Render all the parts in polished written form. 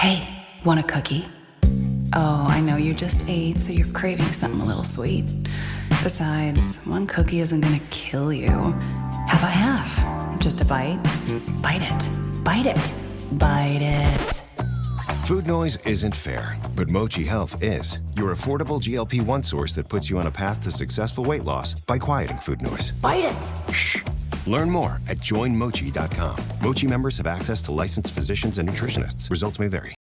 Hey, want a cookie? Oh, I know you just ate, so you're craving something a little sweet. Besides, one cookie isn't gonna kill you. How about half? Just a bite? Bite it. Bite it. Bite it. Food noise isn't fair, but Mochi Health is. Your affordable GLP-1 source that puts you on a path to successful weight loss by quieting food noise. Bite it. Shh. Learn more at joinmochi.com. Mochi members have access to licensed physicians and nutritionists. Results may vary.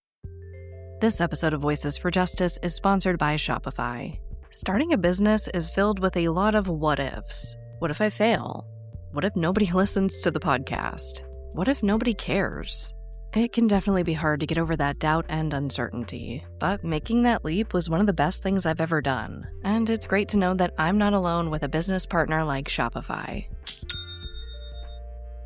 This episode of Voices for Justice is sponsored by Shopify. Starting a business is filled with a lot of what-ifs. What if I fail? What if nobody listens to the podcast? What if nobody cares? It can definitely be hard to get over that doubt and uncertainty, but making that leap was one of the best things I've ever done, and it's great to know that I'm not alone with a business partner like Shopify.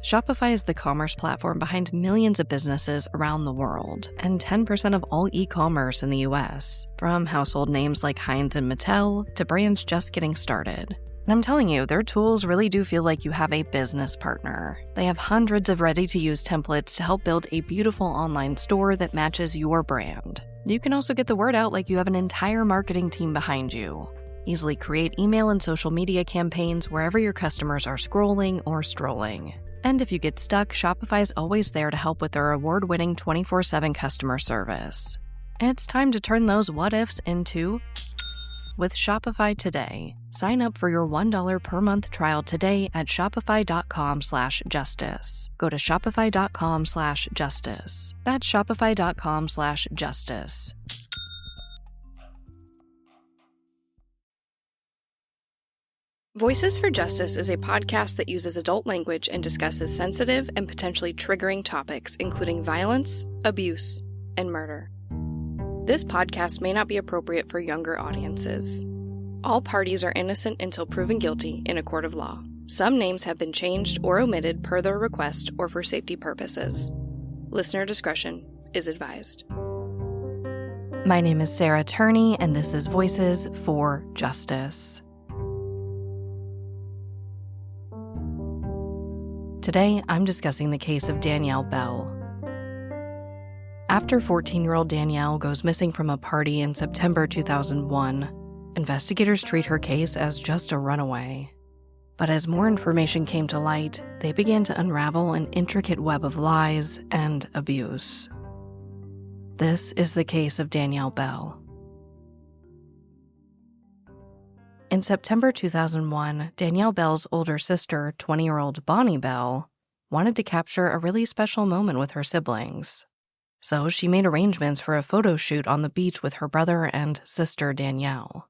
Shopify is the commerce platform behind millions of businesses around the world, and 10% of all e-commerce in the US, from household names like Heinz and Mattel to brands just getting started. And I'm telling you, their tools really do feel like you have a business partner. They have hundreds of ready-to-use templates to help build a beautiful online store that matches your brand. You can also get the word out like you have an entire marketing team behind you. Easily create email and social media campaigns wherever your customers are scrolling or strolling. And if you get stuck, Shopify is always there to help with their award-winning 24/7 customer service. It's time to turn those what-ifs into with Shopify today. Sign up for your $1 per month trial today at shopify.com/justice. Go to shopify.com/justice. That's shopify.com/justice. Voices for Justice is a podcast that uses adult language and discusses sensitive and potentially triggering topics, including violence, abuse, and murder. This podcast may not be appropriate for younger audiences. All parties are innocent until proven guilty in a court of law. Some names have been changed or omitted per their request or for safety purposes. Listener discretion is advised. My name is Sarah Turney, and this is Voices for Justice. Today, I'm discussing the case of Danielle Bell. After 14-year-old Danielle goes missing from a party in September 2001, investigators treat her case as just a runaway. But as more information came to light, they began to unravel an intricate web of lies and abuse. This is the case of Danielle Bell. In September 2001, Danielle Bell's older sister, 20-year-old Bonnie Bell, wanted to capture a really special moment with her siblings. So she made arrangements for a photo shoot on the beach with her brother and sister Danielle.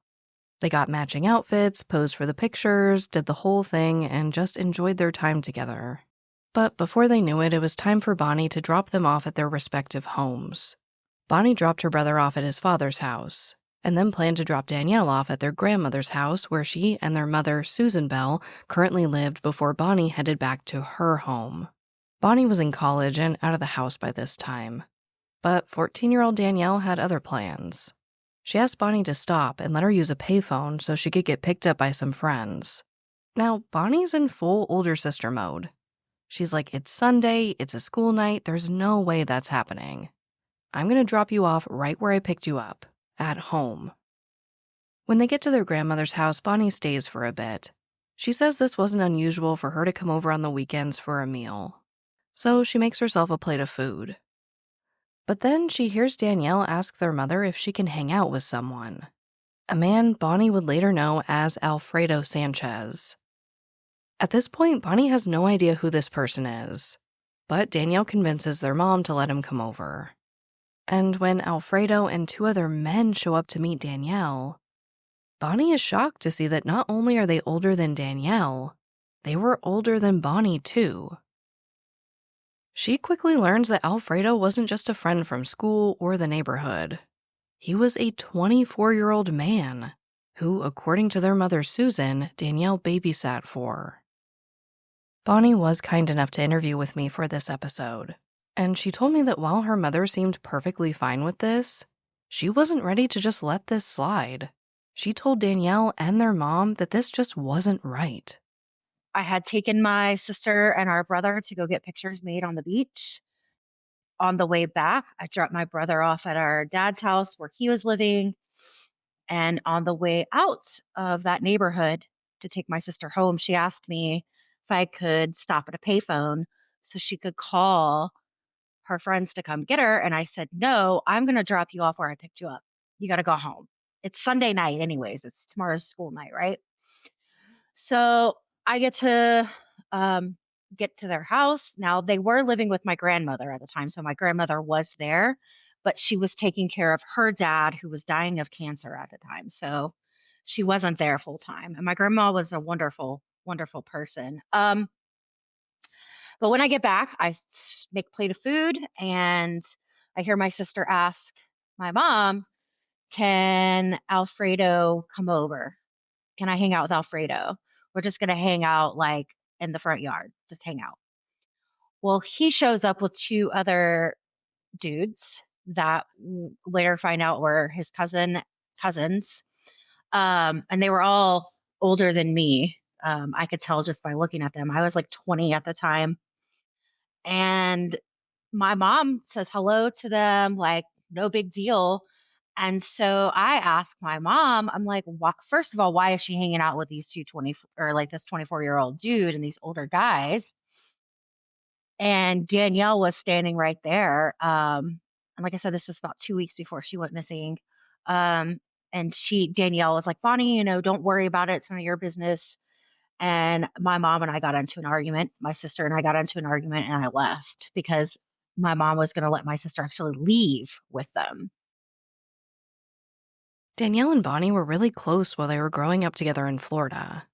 They got matching outfits, posed for the pictures, did the whole thing, and just enjoyed their time together. But before they knew it, it was time for Bonnie to drop them off at their respective homes. Bonnie dropped her brother off at his father's house, and then planned to drop Danielle off at their grandmother's house where she and their mother, Susan Bell, currently lived before Bonnie headed back to her home. Bonnie was in college and out of the house by this time. But 14-year-old Danielle had other plans. She asked Bonnie to stop and let her use a payphone so she could get picked up by some friends. Now, Bonnie's in full older sister mode. She's like, it's Sunday, it's a school night, there's no way that's happening. I'm going to drop you off right where I picked you up. At home. When they get to their grandmother's house, Bonnie stays for a bit. She says this wasn't unusual for her to come over on the weekends for a meal. So she makes herself a plate of food. But then she hears Danielle ask their mother if she can hang out with someone. A man Bonnie would later know as Alfredo Sanchez. At this point, Bonnie has no idea who this person is. But Danielle convinces their mom to let him come over. And when Alfredo and two other men show up to meet Danielle, Bonnie is shocked to see that not only are they older than Danielle, they were older than Bonnie too. She quickly learns that Alfredo wasn't just a friend from school or the neighborhood. He was a 24-year-old man who, according to their mother Susan, Danielle babysat for. Bonnie was kind enough to interview with me for this episode. And she told me that while her mother seemed perfectly fine with this, she wasn't ready to just let this slide. She told Danielle and their mom that this just wasn't right. I had taken my sister and our brother to go get pictures made on the beach. on the way back, I dropped my brother off at our dad's house where he was living. And on the way out of that neighborhood to take my sister home, she asked me if I could stop at a payphone so she could call her friends to come get her. And I said, no, I'm going to drop you off where I picked you up. You got to go home. It's Sunday night, anyways. It's tomorrow's school night, right? So I um, get to their house. Now, they were living with my grandmother at the time. So my grandmother was there, but she was taking care of her dad, who was dying of cancer at the time. So she wasn't there full time. And my grandma was a wonderful, wonderful person. But when I get back, make a plate of food and I hear my sister ask my mom, can Alfredo come over? Can I hang out with Alfredo? We're just going to hang out like in the front yard, just hang out. Well, he shows up with two other dudes that later find out were his cousins. And they were all older than me. I could tell just by looking at them. I was like 20 at the time. And my mom says hello to them, like, no big deal. And so I asked my mom, I'm like, first of all, why is she hanging out with these or like this 24-year-old dude and these older guys? And Danielle was standing right there. And like I said, this was about 2 weeks before she went missing. Um, and Danielle was like, Bonnie, don't worry about it. It's none of your business. And my mom and I got into an argument. My sister and I got into an argument and I left because my mom was going to let my sister actually leave with them. Danielle and Bonnie were really close while they were growing up together in Florida.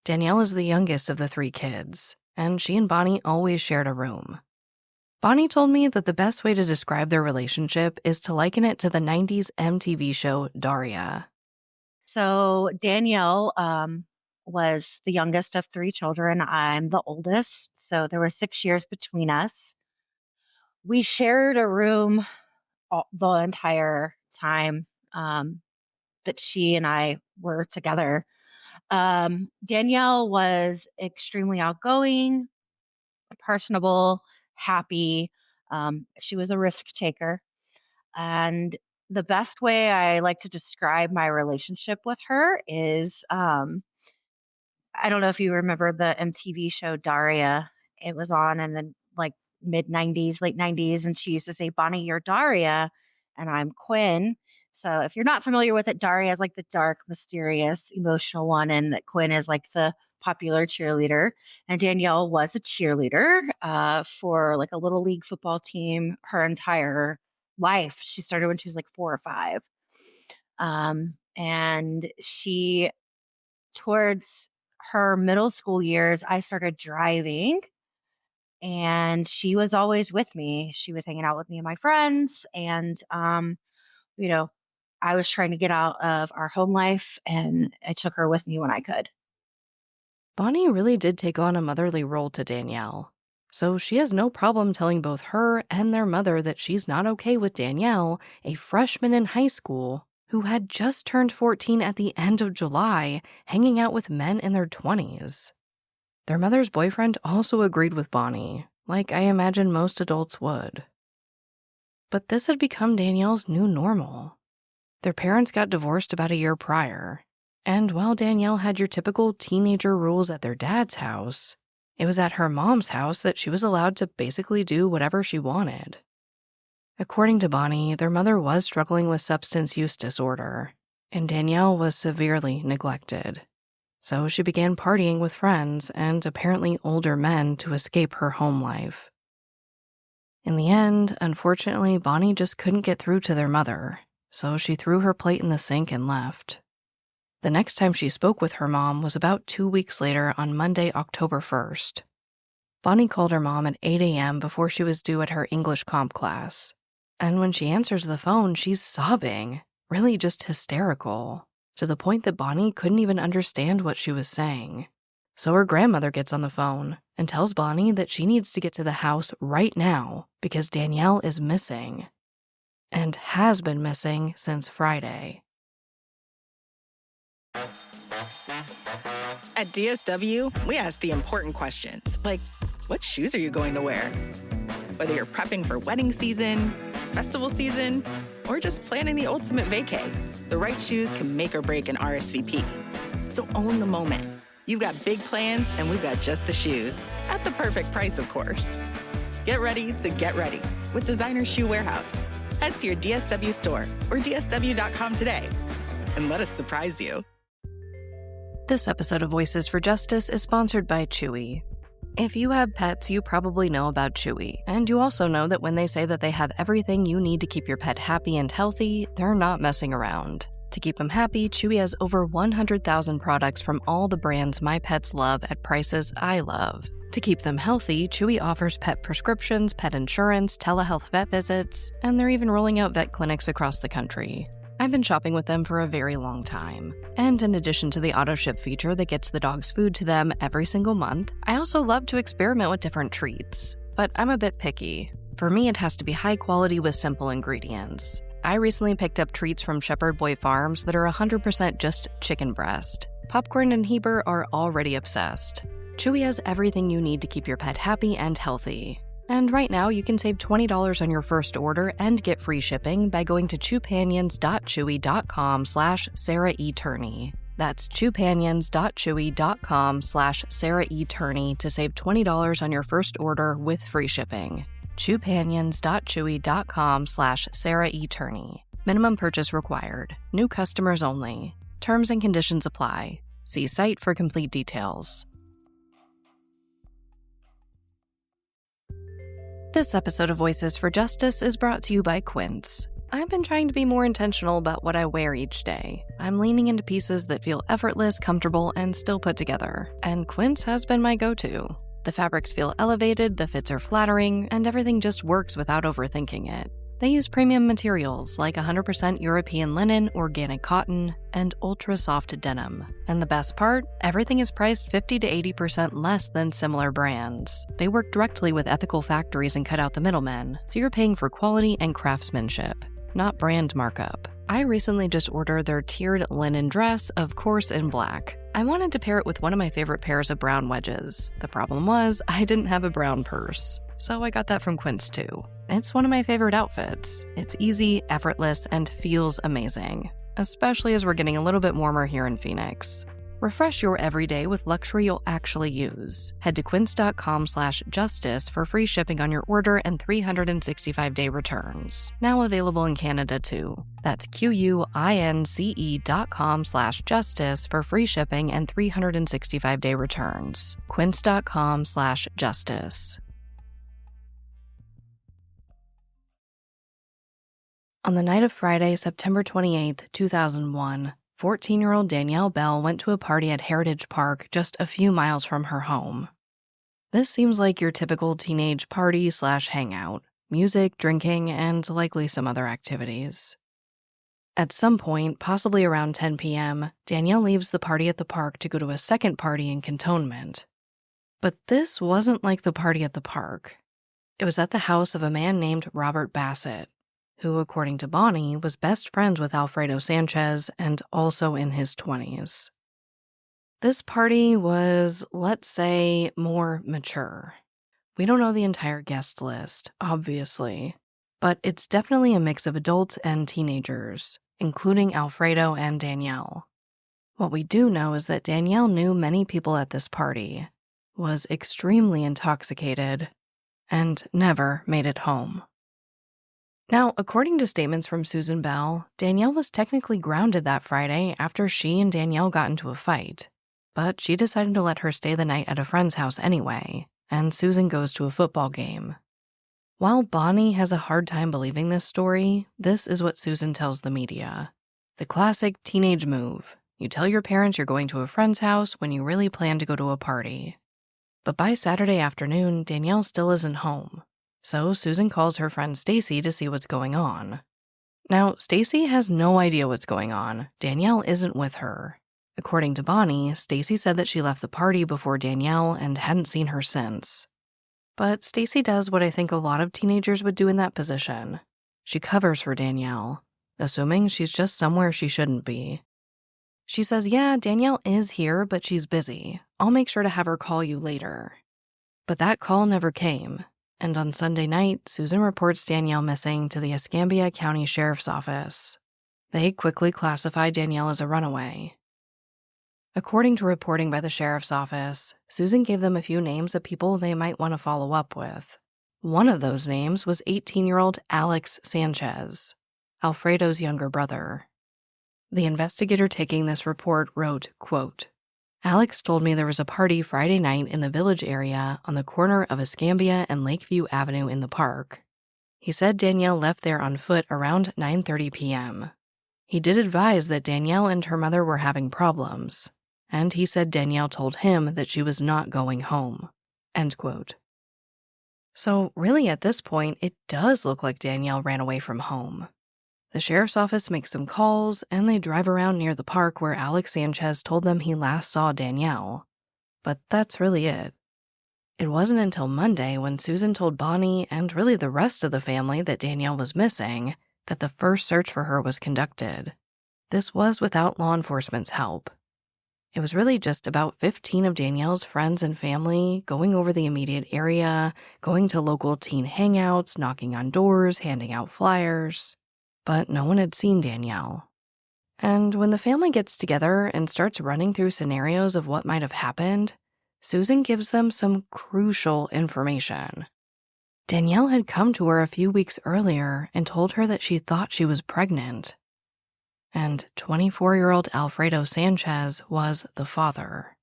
Danielle is the youngest of the three kids, and she and Bonnie always shared a room. Bonnie told me that the best way to describe their relationship is to liken it to the 90s MTV show Daria. So Danielle was the youngest of three children. I'm the oldest. So there were 6 years between us. We shared a room the entire time that she and I were together. Danielle was extremely outgoing, personable, happy. She was a risk taker. And the best way I like to describe my relationship with her is I don't know if you remember the MTV show Daria. It was on in the like mid 90s, late 90s. And she used to say, Bonnie, you're Daria, and I'm Quinn. So if you're not familiar with it, Daria is like the dark, mysterious, emotional one, and that Quinn is like the popular cheerleader. And Danielle was a cheerleader for like a little league football team her entire life. She started when she was like 4 or 5. And towards her middle school years, I started driving and she was always with me. She was hanging out with me and my friends. And, you know, I was trying to get out of our home life and I took her with me when I could. Bonnie really did take on a motherly role to Danielle, so she has no problem telling both her and their mother that she's not okay with Danielle, a freshman in high school, who had just turned 14 at the end of July, hanging out with men in their 20s. Their mother's boyfriend also agreed with Bonnie, like I imagine most adults would. But this had become Danielle's new normal. Their parents got divorced about a year prior, and while Danielle had your typical teenager rules at their dad's house, it was at her mom's house that she was allowed to basically do whatever she wanted. According to Bonnie, their mother was struggling with substance use disorder, and Danielle was severely neglected. So she began partying with friends and apparently older men to escape her home life. In the end, unfortunately, Bonnie just couldn't get through to their mother, so she threw her plate in the sink and left. The next time she spoke with her mom was about 2 weeks later on Monday, October 1st. Bonnie called her mom at 8 a.m. before she was due at her English comp class. And when she answers the phone, she's sobbing, really just hysterical, to the point that Bonnie couldn't even understand what she was saying. So her grandmother gets on the phone and tells Bonnie that she needs to get to the house right now because Danielle is missing, and has been missing since Friday. At DSW, we ask the important questions, like, what shoes are you going to wear? Whether you're prepping for wedding season, festival season, or just planning the ultimate vacay, the right shoes can make or break an RSVP. So own the moment. You've got big plans, and we've got just the shoes. At the perfect price, of course. Get ready to get ready with Designer Shoe Warehouse. Head to your DSW store or DSW.com today and let us surprise you. This episode of Voices for Justice is sponsored by Chewy. If you have pets, you probably know about Chewy, and you also know that when they say that they have everything you need to keep your pet happy and healthy, they're not messing around. To keep them happy, Chewy has over 100,000 products from all the brands my pets love at prices I love. To keep them healthy, Chewy offers pet prescriptions, pet insurance, telehealth vet visits, and they're even rolling out vet clinics across the country. I've been shopping with them for a very long time. And in addition to the auto-ship feature that gets the dog's food to them every single month, I also love to experiment with different treats. But I'm a bit picky. For me, it has to be high quality with simple ingredients. I recently picked up treats from Shepherd Boy Farms that are 100% just chicken breast. Popcorn and Heber are already obsessed. Chewy has everything you need to keep your pet happy and healthy. And right now, you can save $20 on your first order and get free shipping by going to chewpanions.chewy.com/Sarah E. Turney. That's chewpanions.chewy.com/Sarah E. Turney to save $20 on your first order with free shipping. chewpanions.chewy.com/Sarah E. Turney. Minimum purchase required. New customers only. Terms and conditions apply. See site for complete details. This episode of Voices for Justice is brought to you by Quince. I've been trying to be more intentional about what I wear each day. I'm leaning into pieces that feel effortless, comfortable, and still put together. And Quince has been my go-to. The fabrics feel elevated, the fits are flattering, and everything just works without overthinking it. They use premium materials like 100% European linen, organic cotton, and ultra-soft denim. And the best part? Everything is priced 50 to 80% less than similar brands. They work directly with ethical factories and cut out the middlemen, so you're paying for quality and craftsmanship, not brand markup. I recently just ordered their tiered linen dress, of course in black. I wanted to pair it with one of my favorite pairs of brown wedges. The problem was, I didn't have a brown purse. So I got that from Quince too. It's one of my favorite outfits. It's easy, effortless, and feels amazing, especially as we're getting a little bit warmer here in Phoenix. Refresh your everyday with luxury you'll actually use. Head to quince.com/justice for free shipping on your order and 365-day returns. Now available in Canada too. That's QUINCE.com/justice for free shipping and 365-day returns. Quince.com/justice. On the night of Friday, September 28, 2001, 14-year-old Danielle Bell went to a party at Heritage Park just a few miles from her home. This seems like your typical teenage party/hangout, music, drinking, and likely some other activities. At some point, possibly around 10 p.m., Danielle leaves the party at the park to go to a second party in Cantonment. But this wasn't like the party at the park. It was at the house of a man named Robert Bassett, who, according to Bonnie, was best friends with Alfredo Sanchez and also in his 20s. This party was, let's say, more mature. We don't know the entire guest list, obviously, but it's definitely a mix of adults and teenagers, including Alfredo and Danielle. What we do know is that Danielle knew many people at this party, was extremely intoxicated, and never made it home. Now, according to statements from Susan Bell, Danielle was technically grounded that Friday after she and Danielle got into a fight. But she decided to let her stay the night at a friend's house anyway, and Susan goes to a football game. While Bonnie has a hard time believing this story, this is what Susan tells the media. The classic teenage move. You tell your parents you're going to a friend's house when you really plan to go to a party. But by Saturday afternoon, Danielle still isn't home. So Susan calls her friend Stacy to see what's going on. Now, Stacy has no idea what's going on. Danielle isn't with her. According to Bonnie, Stacy said that she left the party before Danielle and hadn't seen her since. But Stacy does what I think a lot of teenagers would do in that position. She covers for Danielle, assuming she's just somewhere she shouldn't be. She says, "Yeah, Danielle is here, but she's busy. I'll make sure to have her call you later." But that call never came. and on Sunday night, Susan reports Danielle missing to the Escambia County Sheriff's Office. They quickly classify Danielle as a runaway. According to reporting by the Sheriff's Office, Susan gave them a few names of people they might want to follow up with. One of those names was 18-year-old Alex Sanchez, Alfredo's younger brother. The investigator taking this report wrote, quote, Alex told me there was a party Friday night in the Village area on the corner of Escambia and Lakeview Avenue in the park. He said Danielle left there on foot around 9:30 p.m. He did advise that Danielle and her mother were having problems, and he said Danielle told him that she was not going home. End quote. So really at this point, it does look like Danielle ran away from home. The sheriff's office makes some calls, and they drive around near the park where Alex Sanchez told them he last saw Danielle. But that's really it. It wasn't until Monday when Susan told Bonnie and really the rest of the family that Danielle was missing that the first search for her was conducted. This was without law enforcement's help. It was really just about 15 of Danielle's friends and family going over the immediate area, going to local teen hangouts, knocking on doors, handing out flyers. But no one had seen Danielle. And when the family gets together and starts running through scenarios of what might have happened, Susan gives them some crucial information. Danielle had come to her a few weeks earlier and told her that she thought she was pregnant. And 24-year-old Alfredo Sanchez was the father.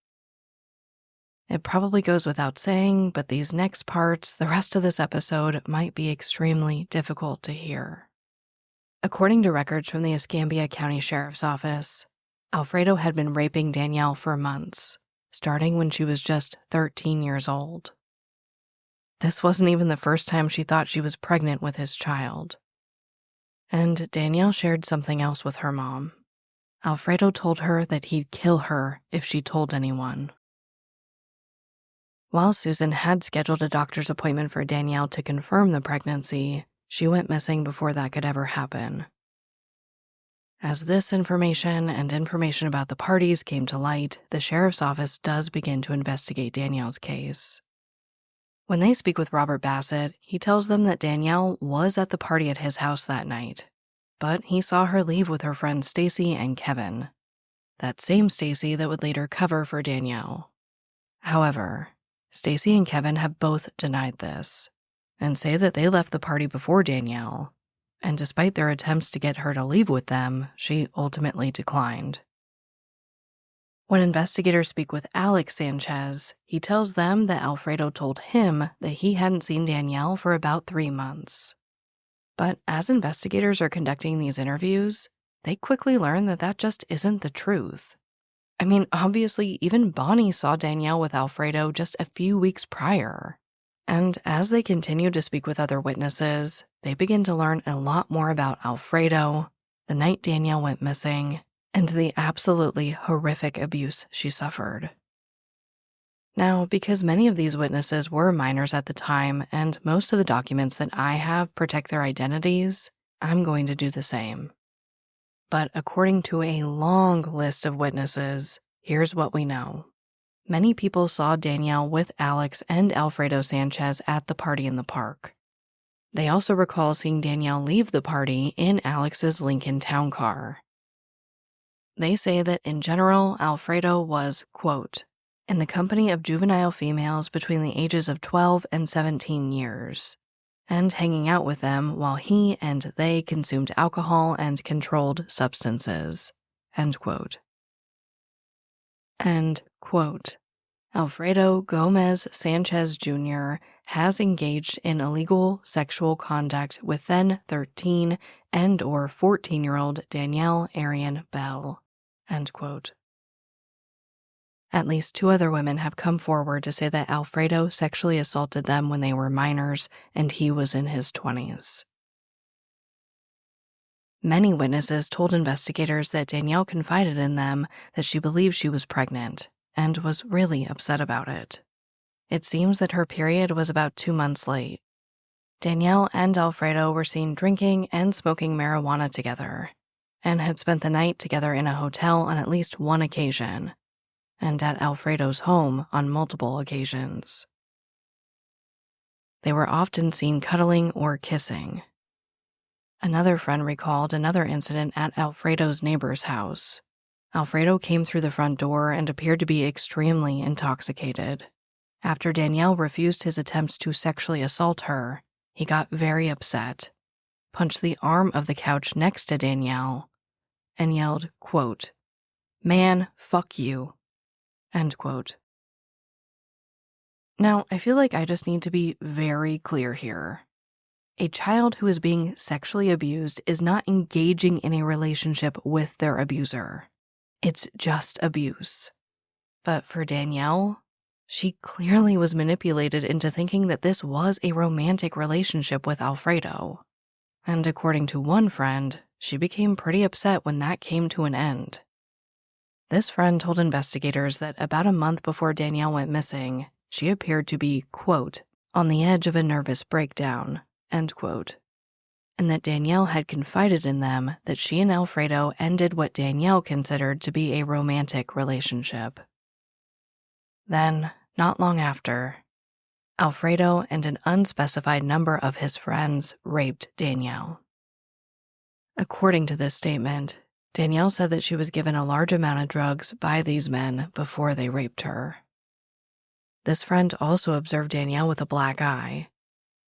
It probably goes without saying, but these next parts, the rest of this episode, might be extremely difficult to hear. According to records from the Escambia County Sheriff's Office, Alfredo had been raping Danielle for months, starting when she was just 13 years old. This wasn't even the first time she thought she was pregnant with his child. And Danielle shared something else with her mom. Alfredo told her that he'd kill her if she told anyone. While Susan had scheduled a doctor's appointment for Danielle to confirm the pregnancy, she went missing before that could ever happen. As this information and information about the parties came to light, the sheriff's office does begin to investigate Danielle's case. When they speak with Robert Bassett, he tells them that Danielle was at the party at his house that night, but he saw her leave with her friends Stacy and Kevin, that same Stacy that would later cover for Danielle. However, Stacy and Kevin have both denied this and say that they left the party before Danielle, and despite their attempts to get her to leave with them, she ultimately declined. When investigators speak with Alex Sanchez, he tells them that Alfredo told him that he hadn't seen Danielle for about 3 months. But as investigators are conducting these interviews, they quickly learn that that just isn't the truth. I mean, obviously, even Bonnie saw Danielle with Alfredo just a few weeks prior. And as they continue to speak with other witnesses, they begin to learn a lot more about Alfredo, the night Danielle went missing, and the absolutely horrific abuse she suffered. Now, because many of these witnesses were minors at the time and most of the documents that I have protect their identities, I'm going to do the same. But according to a long list of witnesses, here's what we know. Many people saw Danielle with Alex and Alfredo Sanchez at the party in the park. They also recall seeing Danielle leave the party in Alex's Lincoln Town Car. They say that in general, Alfredo was, quote, in the company of juvenile females between the ages of 12 and 17 years, and hanging out with them while he and they consumed alcohol and controlled substances, end quote. And, quote, Alfredo Gomez Sanchez Jr. has engaged in illegal sexual conduct with then 13 and or 14-year-old Danielle Arian Bell, end quote. At least 2 other women have come forward to say that Alfredo sexually assaulted them when they were minors and he was in his 20s. Many witnesses told investigators that Danielle confided in them that she believed she was pregnant and was really upset about it. It seems that her period was about 2 months late. Danielle and Alfredo were seen drinking and smoking marijuana together and had spent the night together in a hotel on at least one occasion, and at Alfredo's home on multiple occasions. They were often seen cuddling or kissing. Another friend recalled another incident at Alfredo's neighbor's house. Alfredo came through the front door and appeared to be extremely intoxicated. After Danielle refused his attempts to sexually assault her, he got very upset, punched the arm of the couch next to Danielle, and yelled, quote, "Man, fuck you," end quote. Now, I feel like I just need to be very clear here. A child who is being sexually abused is not engaging in a relationship with their abuser. It's just abuse. But for Danielle, she clearly was manipulated into thinking that this was a romantic relationship with Alfredo. And according to one friend, she became pretty upset when that came to an end. This friend told investigators that about a month before Danielle went missing, she appeared to be, quote, on the edge of a nervous breakdown, end quote, and that Danielle had confided in them that she and Alfredo ended what Danielle considered to be a romantic relationship. Then, not long after, Alfredo and an unspecified number of his friends raped Danielle. According to this statement, Danielle said that she was given a large amount of drugs by these men before they raped her. This friend also observed Danielle with a black eye,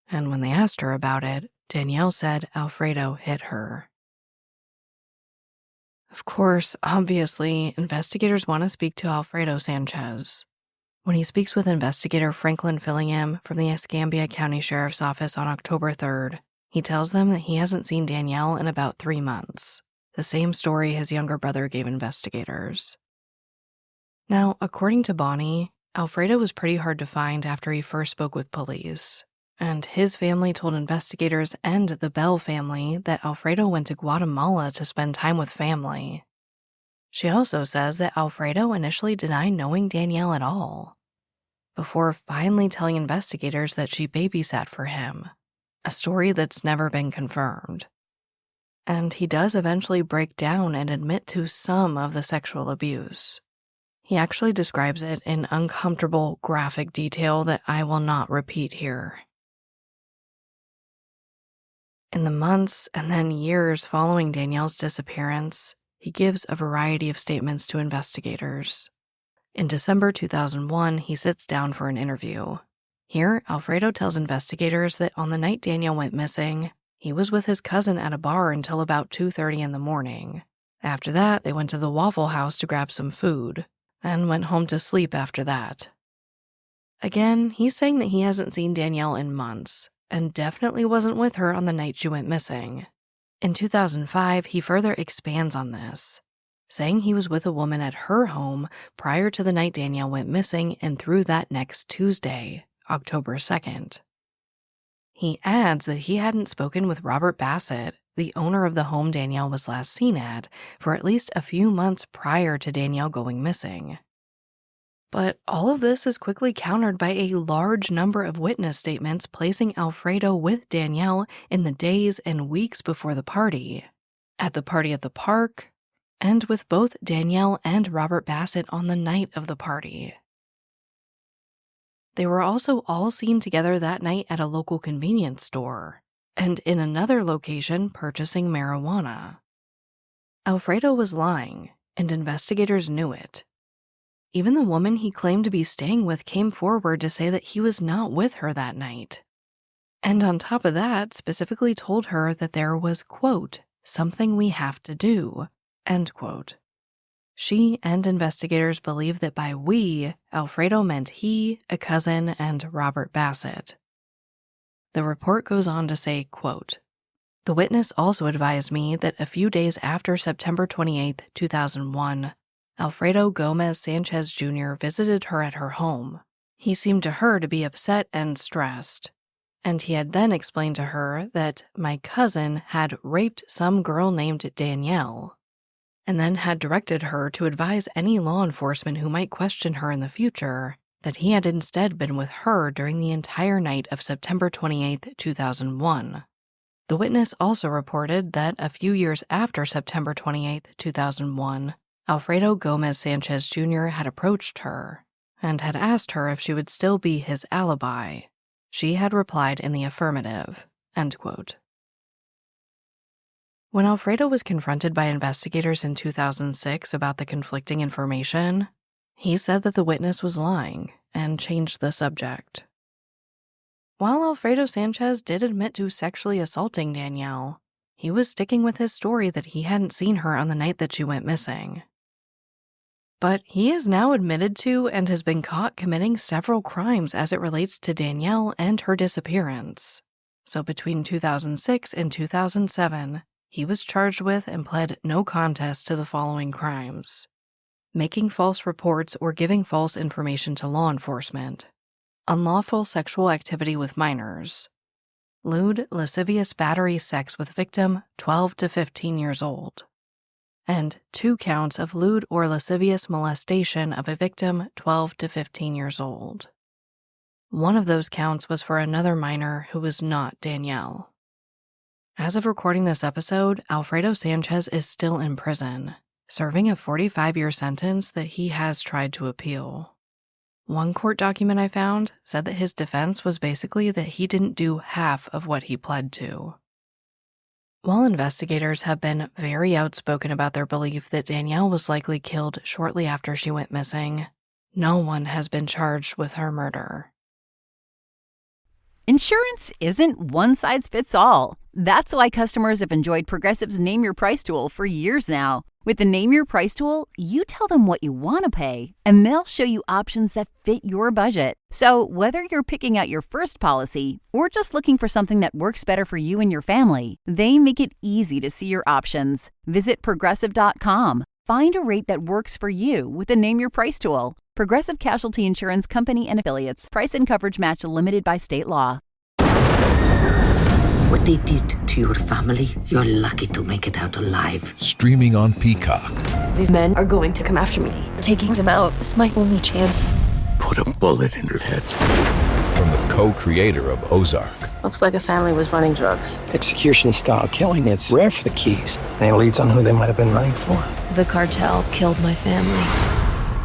and when they asked her about it, Danielle said Alfredo hit her. Of course, obviously, investigators want to speak to Alfredo Sanchez. When he speaks with investigator Franklin Fillingham from the Escambia County Sheriff's Office on October 3rd, he tells them that he hasn't seen Danielle in about 3 months, the same story his younger brother gave investigators. Now, according to Bonnie, Alfredo was pretty hard to find after he first spoke with police, and his family told investigators and the Bell family that Alfredo went to Guatemala to spend time with family. She also says that Alfredo initially denied knowing Danielle at all, before finally telling investigators that she babysat for him, a story that's never been confirmed. And he does eventually break down and admit to some of the sexual abuse. He actually describes it in uncomfortable, graphic detail that I will not repeat here. In the months and then years following Danielle's disappearance, he gives a variety of statements to investigators. In December 2001, he sits down for an interview. Here, Alfredo tells investigators that on the night Danielle went missing, he was with his cousin at a bar until about 2:30 in the morning. After that, they went to the Waffle House to grab some food, and went home to sleep after that. Again, he's saying that he hasn't seen Danielle in months, and definitely wasn't with her on the night she went missing. In 2005, he further expands on this, saying he was with a woman at her home prior to the night Danielle went missing and through that next Tuesday, October 2nd. He adds that he hadn't spoken with Robert Bassett, the owner of the home Danielle was last seen at, for at least a few months prior to Danielle going missing. But all of this is quickly countered by a large number of witness statements placing Alfredo with Danielle in the days and weeks before the party, at the park, and with both Danielle and Robert Bassett on the night of the party. They were also all seen together that night at a local convenience store, and in another location purchasing marijuana. Alfredo was lying, and investigators knew it. Even the woman he claimed to be staying with came forward to say that he was not with her that night. And on top of that, specifically told her that there was, quote, something we have to do, end quote. She and investigators believe that by we, Alfredo meant he, a cousin, and Robert Bassett. The report goes on to say, quote, the witness also advised me that a few days after September 28, 2001, Alfredo Gomez Sanchez Jr. visited her at her home. He seemed to her to be upset and stressed, and he had then explained to her that my cousin had raped some girl named Danielle, and then had directed her to advise any law enforcement who might question her in the future that he had instead been with her during the entire night of September 28, 2001. The witness also reported that a few years after September 28, 2001, Alfredo Gomez Sanchez Jr. had approached her and had asked her if she would still be his alibi, She had replied in the affirmative, end quote. When Alfredo was confronted by investigators in 2006 about the conflicting information, he said that the witness was lying and changed the subject. While Alfredo Sanchez did admit to sexually assaulting Danielle, he was sticking with his story that he hadn't seen her on the night that she went missing. But he has now admitted to and has been caught committing several crimes as it relates to Danielle and her disappearance. So between 2006 and 2007, he was charged with and pled no contest to the following crimes: making false reports or giving false information to law enforcement, unlawful sexual activity with minors, lewd, lascivious battery sex with victim 12 to 15 years old, and 2 counts of lewd or lascivious molestation of a victim 12 to 15 years old. One of those counts was for another minor who was not Danielle. As of recording this episode, Alfredo Sanchez is still in prison, serving a 45-year sentence that he has tried to appeal. One court document I found said that his defense was basically that he didn't do half of what he pled to. While investigators have been very outspoken about their belief that Danielle was likely killed shortly after she went missing, no one has been charged with her murder. Insurance isn't one size fits all. That's why customers have enjoyed Progressive's Name Your Price tool for years now. With the Name Your Price tool, you tell them what you want to pay, and they'll show you options that fit your budget. So whether you're picking out your first policy or just looking for something that works better for you and your family, they make it easy to see your options. Visit Progressive.com. Find a rate that works for you with the Name Your Price tool. Progressive Casualty Insurance Company and Affiliates. Price and coverage match limited by state law. What they did to your family, you're lucky to make it out alive. Streaming on Peacock. These men are going to come after me. Taking them out is my only chance. Put a bullet in her head. From the co-creator of Ozark. Looks like a family was running drugs. Execution-style killing, it's rare for the Keys. Any leads on who they might have been running for? The cartel killed my family.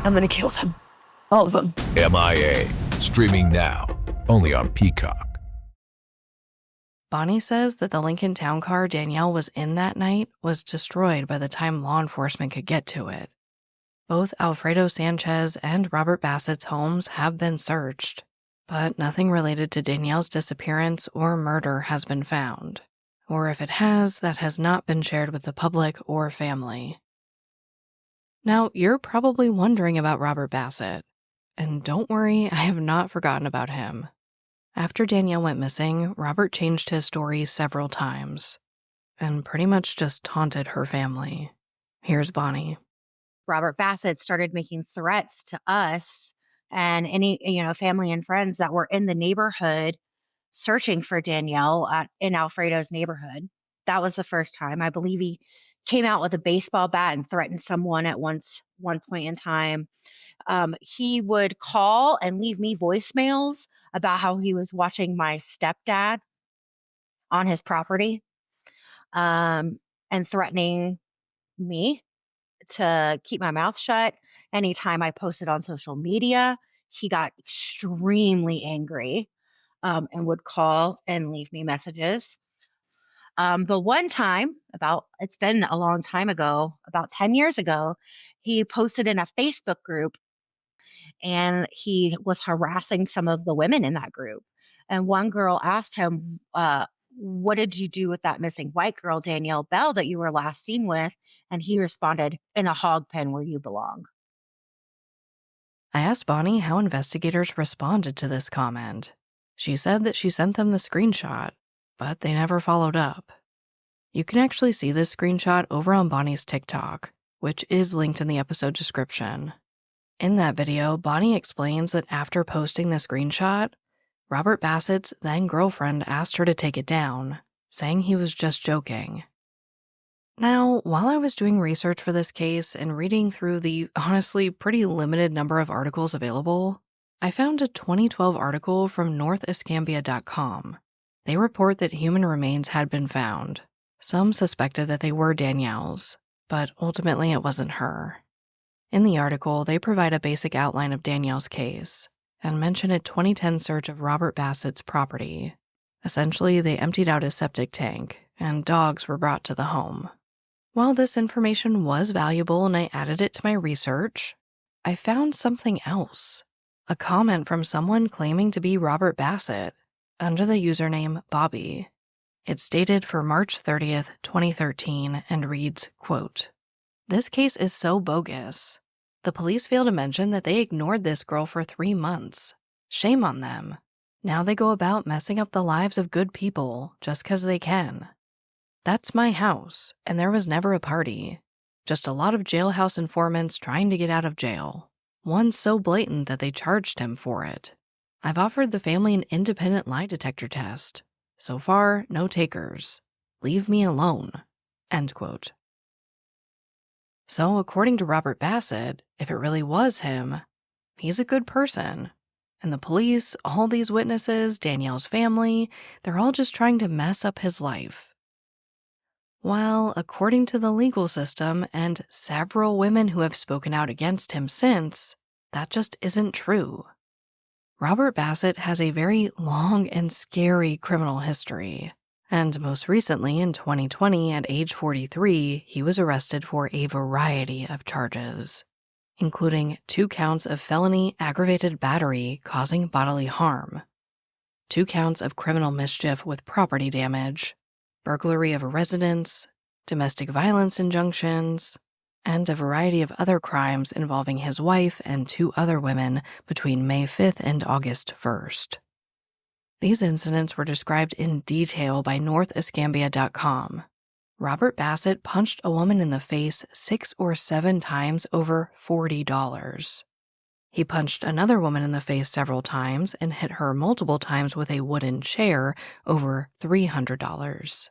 I'm gonna kill them. All of them. MIA. Streaming now. Only on Peacock. Bonnie says that the Lincoln Town car Danielle was in that night was destroyed by the time law enforcement could get to it. Both Alfredo Sanchez and Robert Bassett's homes have been searched, but nothing related to Danielle's disappearance or murder has been found. Or if it has, that has not been shared with the public or family. Now, you're probably wondering about Robert Bassett. And don't worry, I have not forgotten about him. After Danielle went missing, Robert changed his story several times and pretty much just taunted her family. Here's Bonnie. Robert Bassett started making threats to us and any, family and friends that were in the neighborhood searching for Danielle in Alfredo's neighborhood. That was the first time. I believe he came out with a baseball bat and threatened someone at one point in time. He would call and leave me voicemails about how he was watching my stepdad on his property, and threatening me to keep my mouth shut. Anytime I posted on social media, he got extremely angry, and would call and leave me messages. The one time, it's been a long time ago, about 10 years ago, he posted in a Facebook group and he was harassing some of the women in that group. And one girl asked him, what did you do with that missing white girl, Danielle Bell, that you were last seen with? And he responded, in a hog pen where you belong. I asked Bonnie how investigators responded to this comment. She said that she sent them the screenshot, but they never followed up. You can actually see this screenshot over on Bonnie's TikTok, which is linked in the episode description. In that video, Bonnie explains that after posting the screenshot, Robert Bassett's then-girlfriend asked her to take it down, saying he was just joking. Now, while I was doing research for this case and reading through the honestly pretty limited number of articles available, I found a 2012 article from northescambia.com. They report that human remains had been found. Some suspected that they were Danielle's, but ultimately it wasn't her. In the article, they provide a basic outline of Danielle's case, and mention a 2010 search of Robert Bassett's property. Essentially, they emptied out his septic tank, and dogs were brought to the home. While this information was valuable and I added it to my research, I found something else. A comment from someone claiming to be Robert Bassett under the username Bobby. It's dated for March 30th, 2013, and reads, quote, "This case is so bogus. The police fail to mention that they ignored this girl for 3 months. Shame on them. Now they go about messing up the lives of good people just 'cause they can. That's my house, and there was never a party. Just a lot of jailhouse informants trying to get out of jail. One so blatant that they charged him for it. I've offered the family an independent lie detector test. So far, no takers. Leave me alone." End quote. So, according to Robert Bassett, if it really was him, he's a good person. And the police, all these witnesses, Danielle's family, they're all just trying to mess up his life. While, according to the legal system and several women who have spoken out against him since, that just isn't true. Robert Bassett has a very long and scary criminal history, and most recently in 2020 at age 43, he was arrested for a variety of charges, including 2 counts of felony aggravated battery causing bodily harm, 2 counts of criminal mischief with property damage, burglary of a residence, domestic violence injunctions, and a variety of other crimes involving his wife and 2 other women between May 5th and August 1st. These incidents were described in detail by NorthEscambia.com. Robert Bassett punched a woman in the face 6 or 7 times over $40. He punched another woman in the face several times and hit her multiple times with a wooden chair over $300.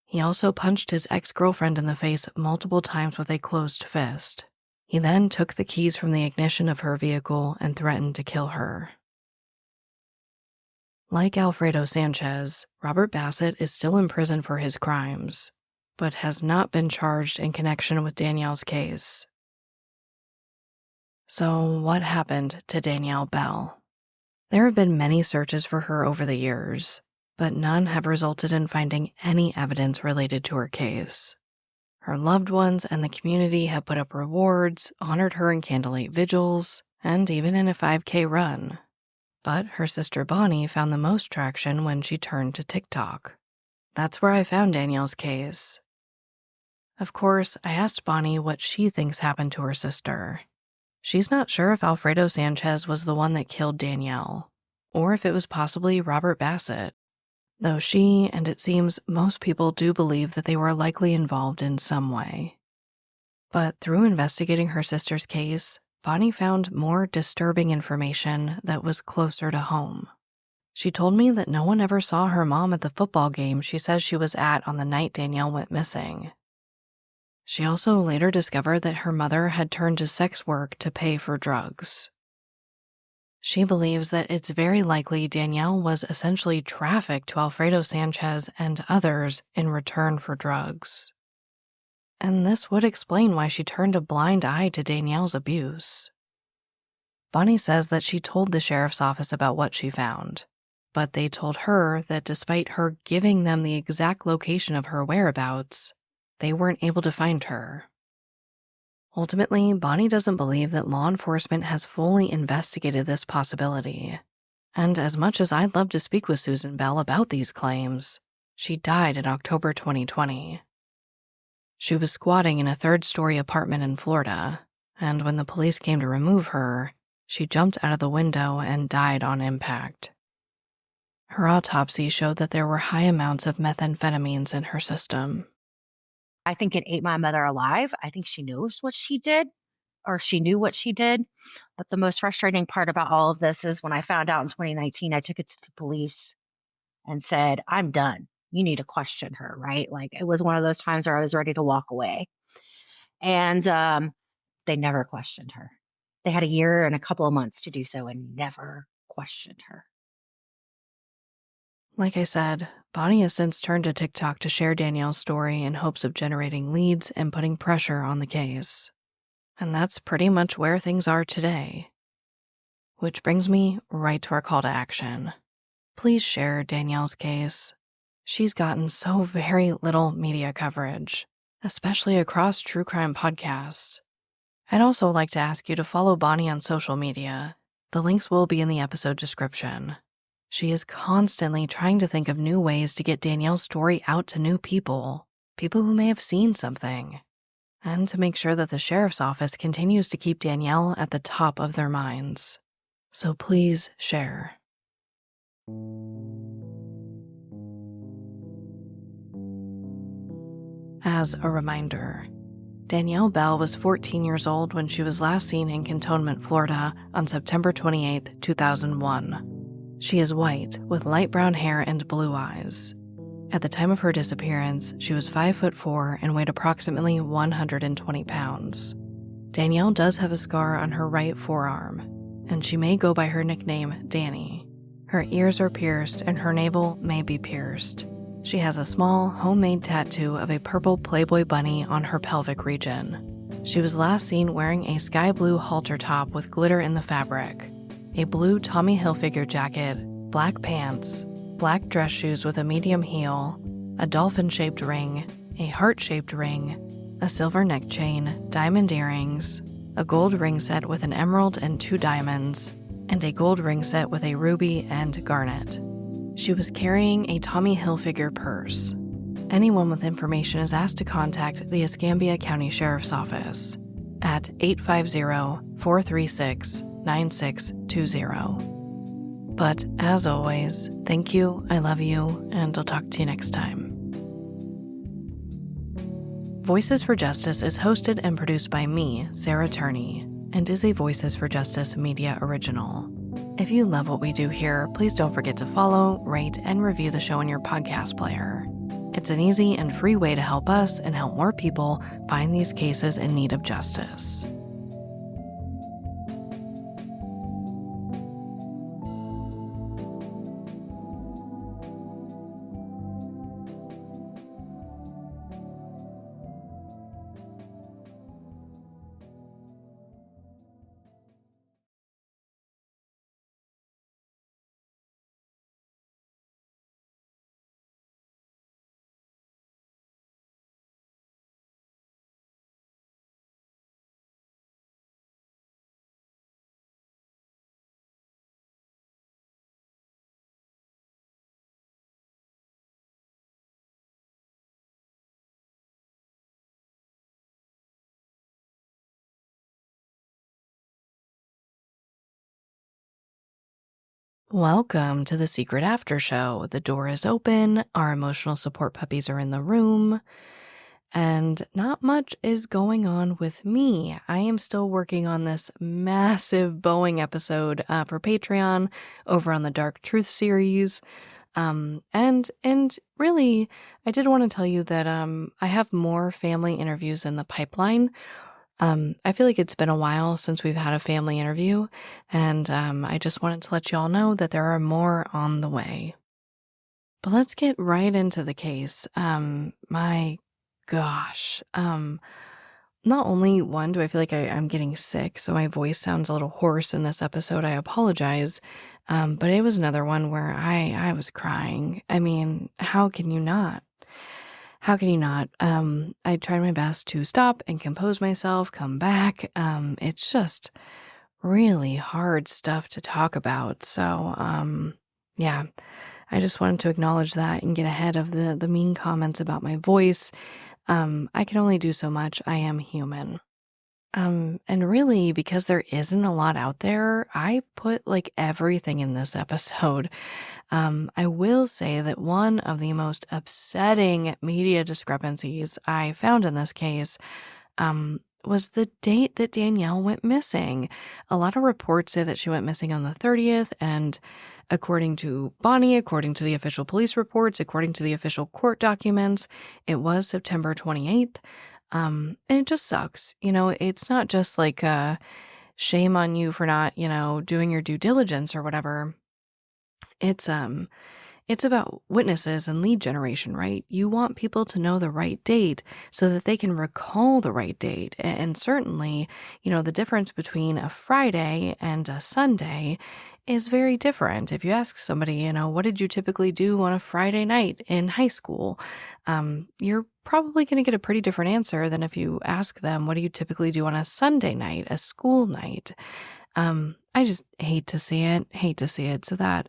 He also punched his ex-girlfriend in the face multiple times with a closed fist. He then took the keys from the ignition of her vehicle and threatened to kill her. Like Alfredo Sanchez, Robert Bassett is still in prison for his crimes, but has not been charged in connection with Danielle's case. So, what happened to Danielle Bell? There have been many searches for her over the years, but none have resulted in finding any evidence related to her case. Her loved ones and the community have put up rewards, honored her in candlelight vigils, and even in a 5K run. But her sister Bonnie found the most traction when she turned to TikTok. That's where I found Danielle's case. Of course, I asked Bonnie what she thinks happened to her sister. She's not sure if Alfredo Sanchez was the one that killed Danielle, or if it was possibly Robert Bassett, though she, and it seems most people, do believe that they were likely involved in some way. But through investigating her sister's case, Bonnie found more disturbing information that was closer to home. She told me that no one ever saw her mom at the football game she says she was at on the night Danielle went missing. She also later discovered that her mother had turned to sex work to pay for drugs. She believes that it's very likely Danielle was essentially trafficked to Alfredo Sanchez and others in return for drugs. And this would explain why she turned a blind eye to Danielle's abuse. Bonnie says that she told the sheriff's office about what she found, but they told her that despite her giving them the exact location of her whereabouts, they weren't able to find her. Ultimately, Bonnie doesn't believe that law enforcement has fully investigated this possibility. And as much as I'd love to speak with Susan Bell about these claims, she died in October 2020. She was squatting in a 3rd-story apartment in Florida, and when the police came to remove her, she jumped out of the window and died on impact. Her autopsy showed that there were high amounts of methamphetamines in her system. I think it ate my mother alive. I think she knows what she did, or she knew what she did. But the most frustrating part about all of this is when I found out in 2019, I took it to the police and said, "I'm done. You need to question her," right? Like, it was one of those times where I was ready to walk away. And they never questioned her. They had a year and a couple of months to do so and never questioned her. Like I said, Bonnie has since turned to TikTok to share Danielle's story in hopes of generating leads and putting pressure on the case. And that's pretty much where things are today. Which brings me right to our call to action. Please share Danielle's case. She's gotten so very little media coverage, especially across true crime podcasts. I'd also like to ask you to follow Bonnie on social media. The links will be in the episode description. She is constantly trying to think of new ways to get Danielle's story out to new people who may have seen something, and to make sure that the sheriff's office continues to keep Danielle at the top of their minds. So please share. As a reminder, Danielle Bell was 14 years old when she was last seen in Cantonment, Florida on September 28, 2001. She is white with light brown hair and blue eyes. At the time of her disappearance, she was 5'4" and weighed approximately 120 pounds. Danielle does have a scar on her right forearm, and she may go by her nickname Dani. Her ears are pierced and her navel may be pierced. She has a small, homemade tattoo of a purple Playboy bunny on her pelvic region. She was last seen wearing a sky blue halter top with glitter in the fabric, a blue Tommy Hilfiger jacket, black pants, black dress shoes with a medium heel, a dolphin-shaped ring, a heart-shaped ring, a silver neck chain, diamond earrings, a gold ring set with an emerald and 2 diamonds, and a gold ring set with a ruby and garnet. She was carrying a Tommy Hilfiger purse. Anyone with information is asked to contact the Escambia County Sheriff's Office at 850-436-9620. But as always, thank you, I love you, and I'll talk to you next time. Voices for Justice is hosted and produced by me, Sarah Turney, and is a Voices for Justice media original. If you love what we do here, please don't forget to follow, rate, and review the show in your podcast player. It's an easy and free way to help us and help more people find these cases in need of justice. Welcome to the Secret After Show. The door is open, our emotional support puppies are in the room, and not much is going on with me. I am still working on this massive Boeing episode for Patreon over on the Dark Truth series. And really, I did want to tell you that I have more family interviews in the pipeline. I feel like it's been a while since we've had a family interview, and I just wanted to let you all know that there are more on the way. But let's get right into the case. My gosh. Not only one, do I feel like I'm getting sick, so my voice sounds a little hoarse in this episode. I apologize. But it was another one where I was crying. I mean, how can you not? How can you not? I tried my best to stop and compose myself, come back. It's just really hard stuff to talk about. So, yeah, I just wanted to acknowledge that and get ahead of the mean comments about my voice. I can only do so much. I am human. And really, because there isn't a lot out there, I put like everything in this episode. I will say that one of the most upsetting media discrepancies I found in this case was the date that Danielle went missing. A lot of reports say that she went missing on the 30th, and according to Bonnie, according to the official police reports, according to the official court documents, it was September 28th. And it just sucks. You know, it's not just like shame on you for not, doing your due diligence or whatever. It's It's about witnesses and lead generation, right? You want people to know the right date so that they can recall the right date. And certainly, the difference between a Friday and a Sunday is very different. If you ask somebody, what did you typically do on a Friday night in high school? You're probably going to get a pretty different answer than if you ask them, what do you typically do on a Sunday night, a school night? I just hate to see it. So that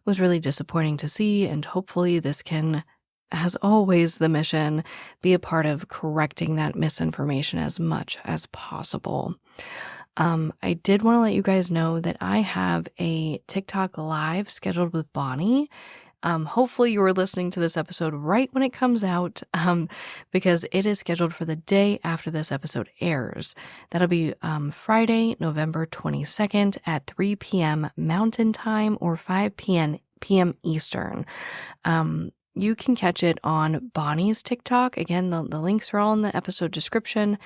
was really disappointing to see. And hopefully this can, as always, the mission, be a part of correcting that misinformation as much as possible. I did want to let you guys know that I have a TikTok live scheduled with Dani. Hopefully you were listening to this episode right when it comes out, because it is scheduled for the day after this episode airs. That'll be Friday, November 22nd at 3 p.m. Mountain Time or 5 p.m. Eastern. You can catch it on Bonnie's TikTok. Again, the links are all in the episode description.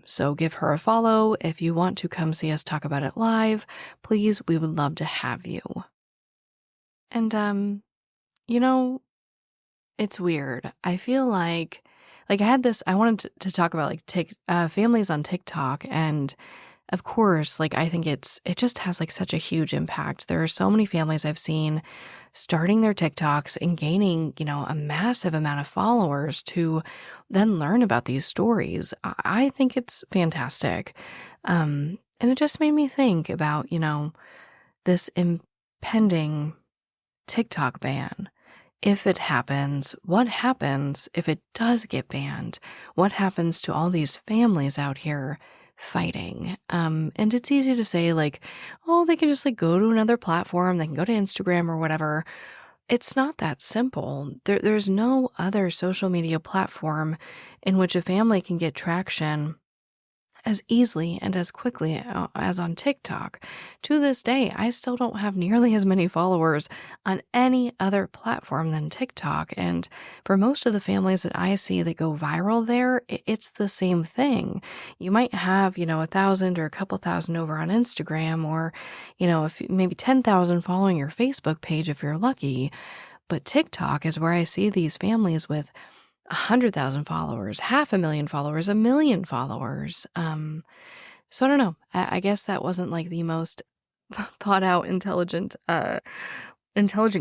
So give her a follow. If you want to come see us talk about it live, please, we would love to have you. And, it's weird. I feel like I had this, I wanted to talk about families on TikTok. And of course, I think it just has such a huge impact. There are so many families I've seen starting their TikToks and gaining, a massive amount of followers to then learn about these stories. I think it's fantastic. And it just made me think about, this impending TikTok ban. If it happens, what happens if it does get banned? What happens to all these families out here fighting? And it's easy to say they can just go to another platform. They can go to Instagram or whatever. It's not that simple. There's no other social media platform in which a family can get traction as easily and as quickly as on TikTok. To this day, I still don't have nearly as many followers on any other platform than TikTok. And for most of the families that I see that go viral there, it's the same thing. You might have, 1,000 or a couple thousand over on Instagram, or, maybe 10,000 following your Facebook page if you're lucky. But TikTok is where I see these families with 100,000 followers, 500,000 followers, 1 million followers. So I don't know. I guess that wasn't the most thought out, intelligent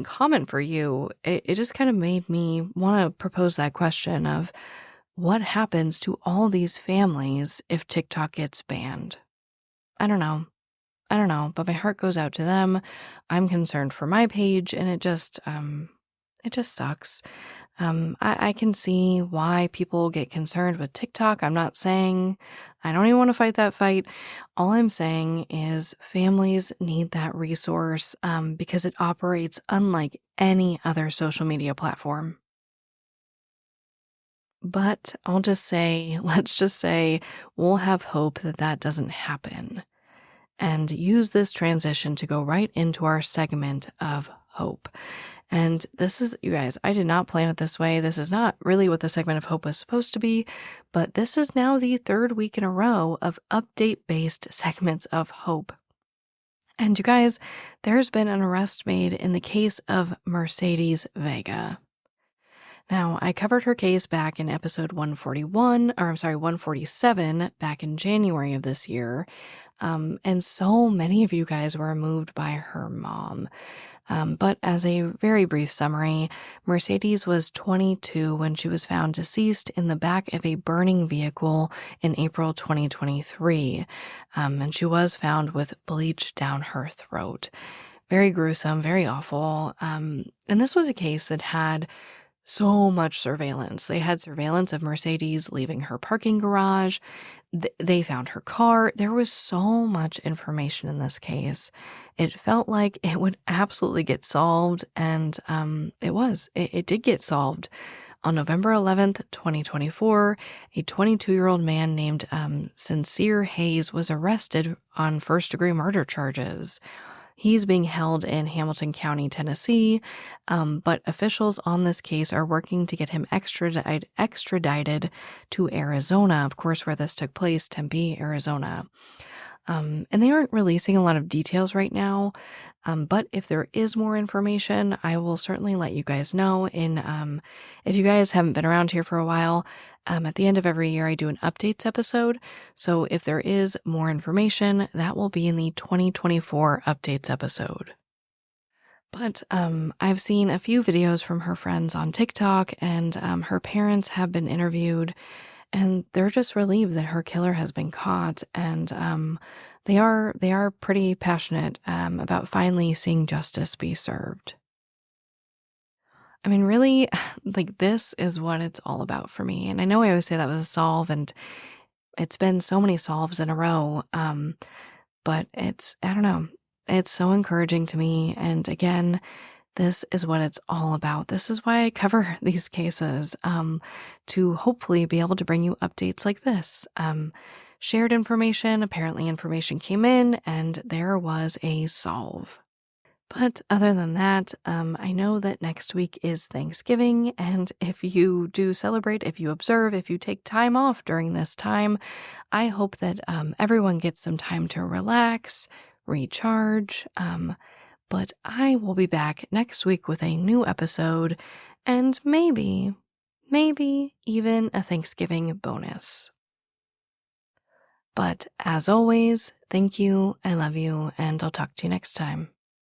comment for you. It just kind of made me want to propose that question of what happens to all these families if TikTok gets banned. I don't know, but my heart goes out to them. I'm concerned for my page, and it just sucks. I can see why people get concerned with TikTok. I'm not saying I don't even want to fight that fight. All I'm saying is families need that resource because it operates unlike any other social media platform. But let's just say we'll have hope that doesn't happen, and use this transition to go right into our segment of hope. And this is, you guys, I did not plan it this way. This is not really what the segment of hope was supposed to be, but this is now the third week in a row of update-based segments of hope. And you guys, there's been an arrest made in the case of Mercedes Vega. Now, I covered her case back in episode 147, back in January of this year. And so many of you guys were moved by her mom. But as a very brief summary, Mercedes was 22 when she was found deceased in the back of a burning vehicle in April 2023. And she was found with bleach down her throat. Very gruesome, very awful. And this was a case that had so much surveillance. They had surveillance of Mercedes leaving her parking garage. They found her car. There was so much information in this case. It felt like it would absolutely get solved, and it did get solved. On November 11th, 2024, a 22-year-old man named Sincere Hayes was arrested on first-degree murder charges. He's being held in Hamilton County, Tennessee, but officials on this case are working to get him extradited to Arizona, of course, where this took place, Tempe, Arizona. And they aren't releasing a lot of details right now. But if there is more information, I will certainly let you guys know. If you guys haven't been around here for a while, at the end of every year, I do an updates episode. So if there is more information, that will be in the 2024 updates episode. But I've seen a few videos from her friends on TikTok, and her parents have been interviewed, and they're just relieved that her killer has been caught. And they are pretty passionate about finally seeing justice be served. I mean, really, like, this is what it's all about for me. And I know I always say that was a solve, and it's been so many solves in a row. But I don't know, it's so encouraging to me. And again, this is what it's all about. This is why I cover these cases, to hopefully be able to bring you updates like this. Shared information, apparently information came in, and there was a solve. But other than that, I know that next week is Thanksgiving, and if you do celebrate, if you observe, if you take time off during this time, I hope that everyone gets some time to relax, recharge. But I will be back next week with a new episode, and maybe even a Thanksgiving bonus. But as always, thank you, I love you, and I'll talk to you next time.